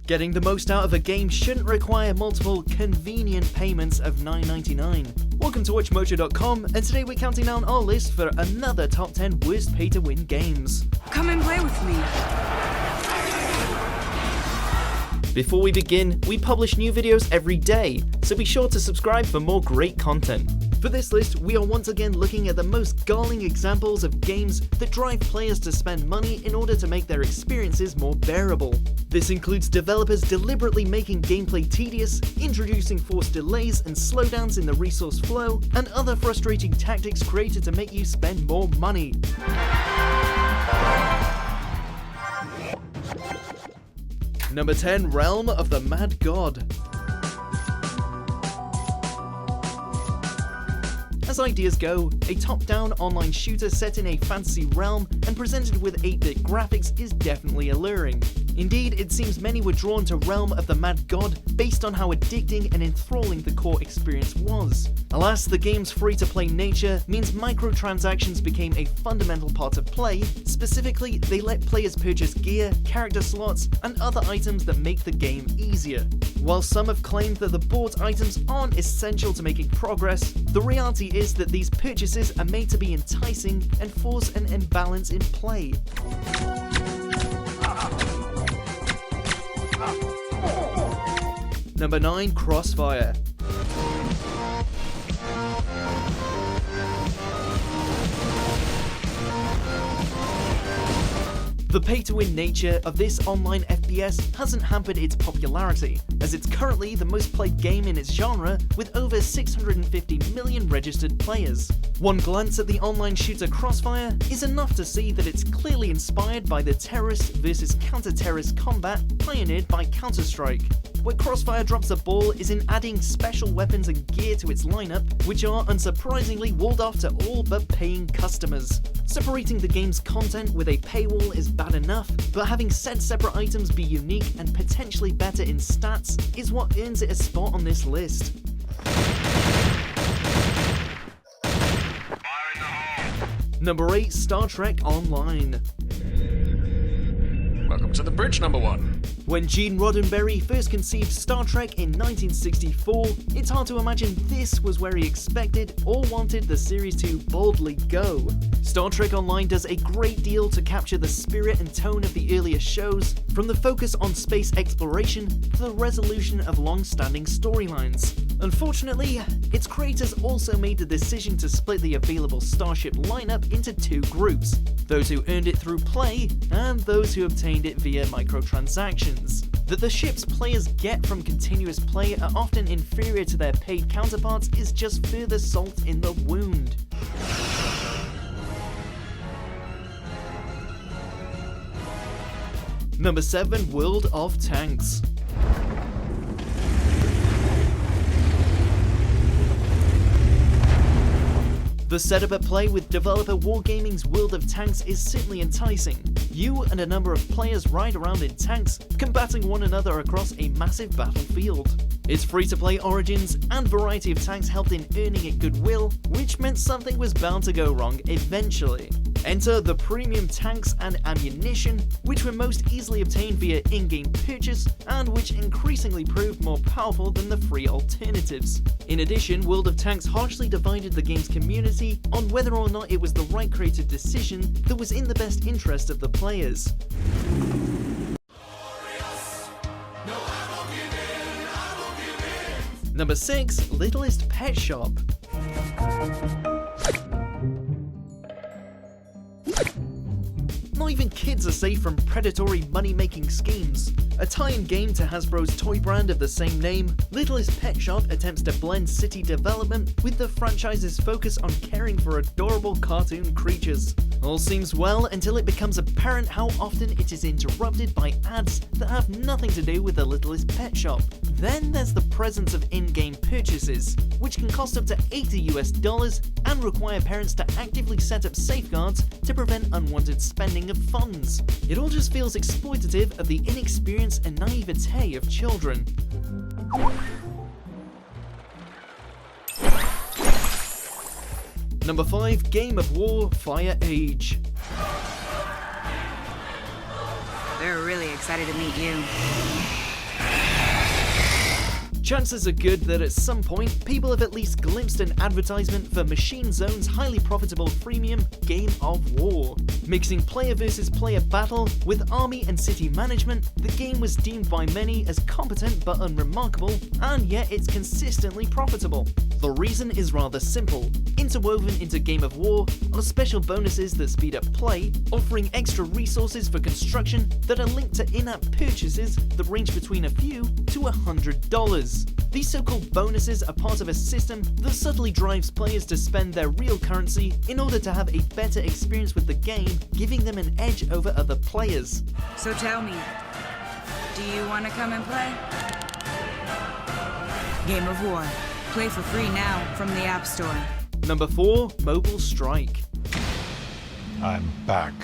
Getting the most out of a game shouldn't require multiple convenient payments of $9.99. Welcome to WatchMojo.com, and today we're counting down our list for another top 10 worst pay-to-win games. Come and play with me. Before we begin, we publish new videos every day, so be sure to subscribe for more great content. For this list, we are once again looking at the most galling examples of games that drive players to spend money in order to make their experiences more bearable. This includes developers deliberately making gameplay tedious, introducing forced delays and slowdowns in the resource flow, and other frustrating tactics created to make you spend more money. Number 10, Realm of the Mad God. As ideas go, a top-down online shooter set in a fantasy realm and presented with 8-bit graphics is definitely alluring. Indeed, it seems many were drawn to Realm of the Mad God based on how addicting and enthralling the core experience was. Alas, the game's free-to-play nature means microtransactions became a fundamental part of play. Specifically, they let players purchase gear, character slots, and other items that make the game easier. While some have claimed that the bought items aren't essential to making progress, the reality is that these purchases are made to be enticing and force an imbalance in play. Number 9, CrossFire. The pay-to-win nature of this online FPS hasn't hampered its popularity, as it's currently the most played game in its genre with over 650 million registered players. One glance at the online shooter CrossFire is enough to see that it's clearly inspired by the terrorist versus counter-terrorist combat pioneered by Counter-Strike. Where CrossFire drops the ball is in adding special weapons and gear to its lineup, which are unsurprisingly walled off to all but paying customers. Separating the game's content with a paywall is bad enough, but having said separate items be unique and potentially better in stats is what earns it a spot on this list. Number 8, Star Trek Online. Welcome to the bridge, number 1. When Gene Roddenberry first conceived Star Trek in 1964, it's hard to imagine this was where he expected or wanted the series to boldly go. Star Trek Online does a great deal to capture the spirit and tone of the earlier shows, from the focus on space exploration to the resolution of long-standing storylines. Unfortunately, its creators also made the decision to split the available Starship lineup into 2 groups, those who earned it through play and those who obtained it via microtransactions. That the ships players get from continuous play are often inferior to their paid counterparts is just further salt in the wound. Number 7, World of Tanks. The setup at play with developer Wargaming's World of Tanks is certainly enticing. You and a number of players ride around in tanks, combating one another across a massive battlefield. Its free-to-play origins and variety of tanks helped in earning it goodwill, which meant something was bound to go wrong eventually. Enter the premium tanks and ammunition, which were most easily obtained via in-game purchase and which increasingly proved more powerful than the free alternatives. In addition, World of Tanks harshly divided the game's community on whether or not it was the right creative decision that was in the best interest of the players. Number 6, Littlest Pet Shop. Not even kids are safe from predatory money-making schemes. A tie-in game to Hasbro's toy brand of the same name, Littlest Pet Shop attempts to blend city development with the franchise's focus on caring for adorable cartoon creatures. All seems well until it becomes apparent how often it is interrupted by ads that have nothing to do with the Littlest Pet Shop. Then there's the presence of in-game purchases, which can cost up to $80 and require parents to actively set up safeguards to prevent unwanted spending of funds. It all just feels exploitative of the inexperience and naivete of children. Number 5, Game of War Fire Age. They're really excited to meet you. Chances are good that at some point, people have at least glimpsed an advertisement for Machine Zone's highly profitable freemium Game of War. Mixing player versus player battle with army and city management, the game was deemed by many as competent but unremarkable, and yet it's consistently profitable. The reason is rather simple. Interwoven into Game of War are special bonuses that speed up play, offering extra resources for construction that are linked to in-app purchases that range between a few to $100. These so-called bonuses are part of a system that subtly drives players to spend their real currency in order to have a better experience with the game, giving them an edge over other players. So tell me, do you want to come and play? Game of War. Play for free now from the App Store. Number 4. Mobile Strike. I'm back.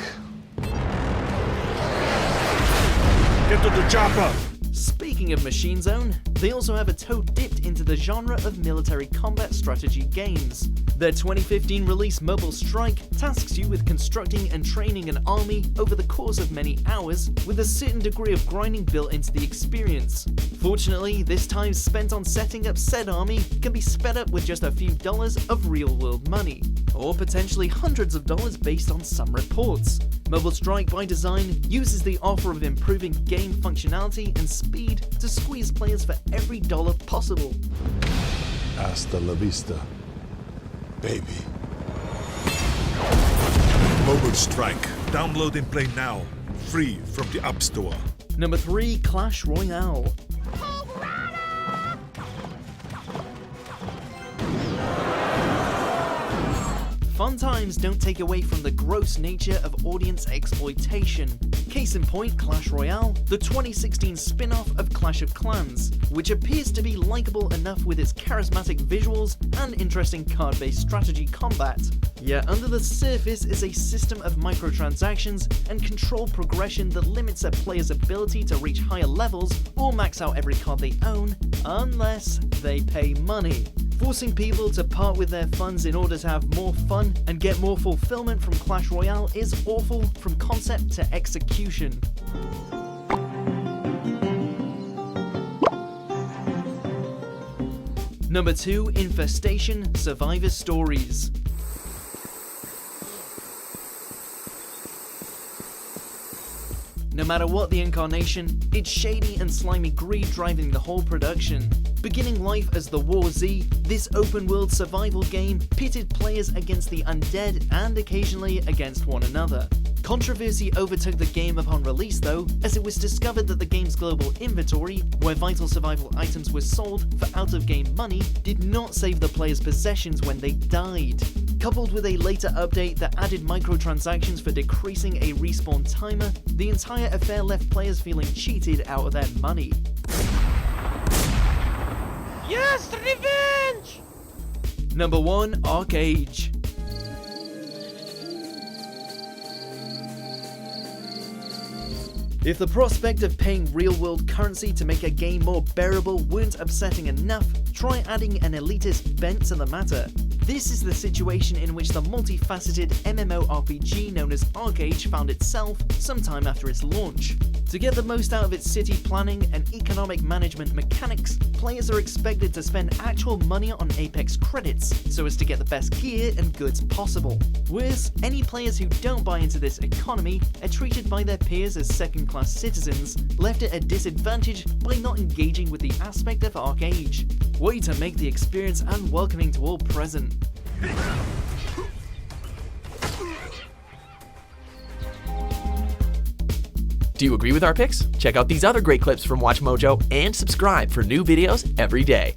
Get to the chopper! Speaking of Machine Zone, they also have a toe dipped into the genre of military combat strategy games. Their 2015 release Mobile Strike tasks you with constructing and training an army over the course of many hours, with a certain degree of grinding built into the experience. Fortunately, this time spent on setting up said army can be sped up with just a few dollars of real-world money, or potentially hundreds of dollars based on some reports. Mobile Strike by design uses the offer of improving game functionality and speed to squeeze players for every dollar possible. Hasta la vista, baby. Mobile Strike. Download and play now. Free from the App Store. Number 3. Clash Royale. Fun times don't take away from the gross nature of audience exploitation. Case in point, Clash Royale, the 2016 spin-off of Clash of Clans, which appears to be likable enough with its charismatic visuals and interesting card-based strategy combat. Yet under the surface is a system of microtransactions and control progression that limits a player's ability to reach higher levels or max out every card they own, unless they pay money. Forcing people to part with their funds in order to have more fun and get more fulfillment from Clash Royale is awful from concept to execution. Number 2. Infestation Survivor Stories. No matter what the incarnation, it's shady and slimy greed driving the whole production. Beginning life as the War Z, this open-world survival game pitted players against the undead and occasionally against one another. Controversy overtook the game upon release though, as it was discovered that the game's global inventory, where vital survival items were sold for out-of-game money, did not save the player's possessions when they died. Coupled with a later update that added microtransactions for decreasing a respawn timer, the entire affair left players feeling cheated out of their money. Yes, revenge! Number 1. Arcade. If the prospect of paying real-world currency to make a game more bearable weren't upsetting enough, try adding an elitist bent to the matter. This is the situation in which the multifaceted MMORPG known as ArcAge found itself sometime after its launch. To get the most out of its city planning and economic management mechanics, players are expected to spend actual money on Apex credits so as to get the best gear and goods possible. Worse, any players who don't buy into this economy are treated by their peers as second-class citizens, left at a disadvantage by not engaging with the aspect of ArcAge. Way to make the experience unwelcoming to all present. Do you agree with our picks? Check out these other great clips from WatchMojo and subscribe for new videos every day.